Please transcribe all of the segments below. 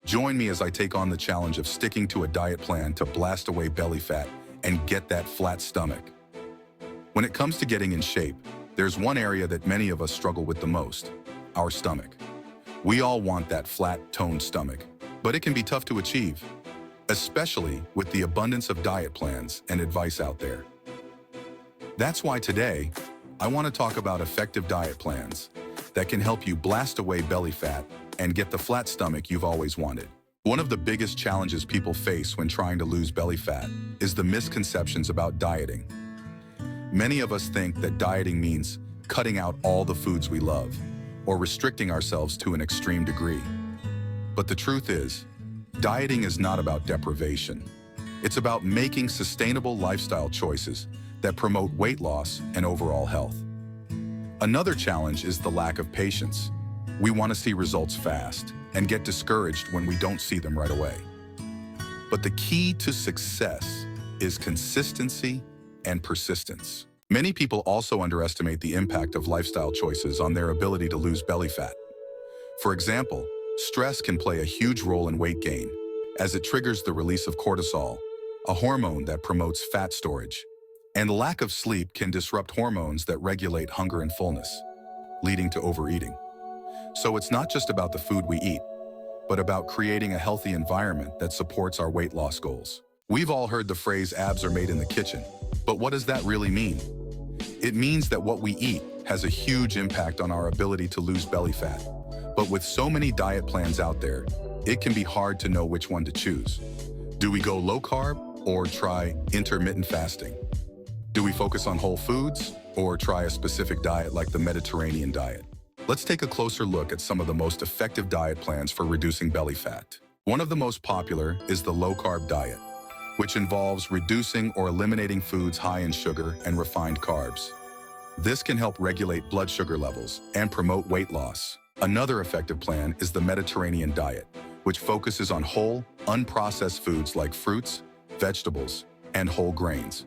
Join me as I take on the challenge of sticking to a diet plan to blast away belly fat and get that flat stomach. When it comes to getting in shape, there's one area that many of us struggle with the most: our stomach. We all want that flat, toned stomach, but it can be tough to achieve, especially with the abundance of diet plans and advice out there. That's why today, I want to talk about effective diet plans that can help you blast away belly fat and get the flat stomach you've always wanted. One of the biggest challenges people face when trying to lose belly fat is the misconceptions about dieting. Many of us think that dieting means cutting out all the foods we love or restricting ourselves to an extreme degree. But the truth is, dieting is not about deprivation. It's about making sustainable lifestyle choices that promote weight loss and overall health. Another challenge is the lack of patience. We want to see results fast and get discouraged when we don't see them right away. But the key to success is consistency and persistence. Many people also underestimate the impact of lifestyle choices on their ability to lose belly fat. For example, stress can play a huge role in weight gain, as it triggers the release of cortisol, a hormone that promotes fat storage. And lack of sleep can disrupt hormones that regulate hunger and fullness, leading to overeating. So it's not just about the food we eat, but about creating a healthy environment that supports our weight loss goals. We've all heard the phrase "abs are made in the kitchen," but what does that really mean? It means that what we eat has a huge impact on our ability to lose belly fat. But with so many diet plans out there, it can be hard to know which one to choose. Do we go low carb or try intermittent fasting? Do we focus on whole foods or try a specific diet like the Mediterranean diet? Let's take a closer look at some of the most effective diet plans for reducing belly fat. One of the most popular is the low-carb diet, which involves reducing or eliminating foods high in sugar and refined carbs. This can help regulate blood sugar levels and promote weight loss. Another effective plan is the Mediterranean diet, which focuses on whole, unprocessed foods like fruits, vegetables, and whole grains.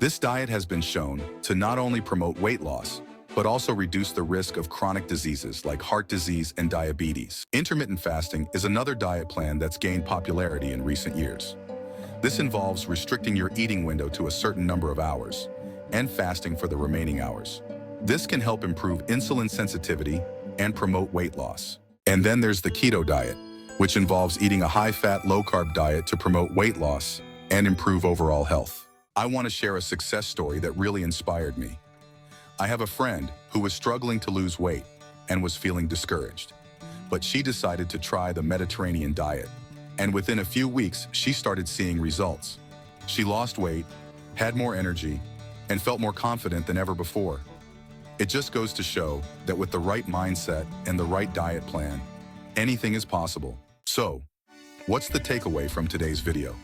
This diet has been shown to not only promote weight loss, but also reduce the risk of chronic diseases like heart disease and diabetes. Intermittent fasting is another diet plan that's gained popularity in recent years. This involves restricting your eating window to a certain number of hours and fasting for the remaining hours. This can help improve insulin sensitivity and promote weight loss. And then there's the keto diet, which involves eating a high-fat, low-carb diet to promote weight loss and improve overall health. I want to share a success story that really inspired me. I have a friend who was struggling to lose weight and was feeling discouraged, but she decided to try the Mediterranean diet. And within a few weeks, she started seeing results. She lost weight, had more energy, and felt more confident than ever before. It just goes to show that with the right mindset and the right diet plan, anything is possible. So, what's the takeaway from today's video?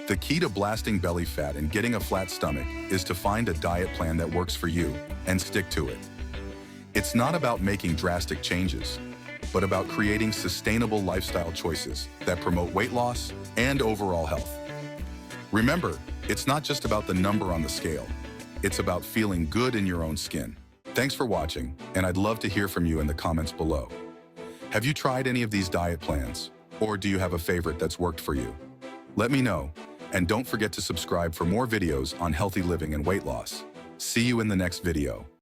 The key to blasting belly fat and getting a flat stomach is to find a diet plan that works for you and stick to it. It's not about making drastic changes, but about creating sustainable lifestyle choices that promote weight loss and overall health. Remember, it's not just about the number on the scale. It's about feeling good in your own skin. Thanks for watching, and I'd love to hear from you in the comments below. Have you tried any of these diet plans, or do you have a favorite that's worked for you? Let me know, and don't forget to subscribe for more videos on healthy living and weight loss. See you in the next video.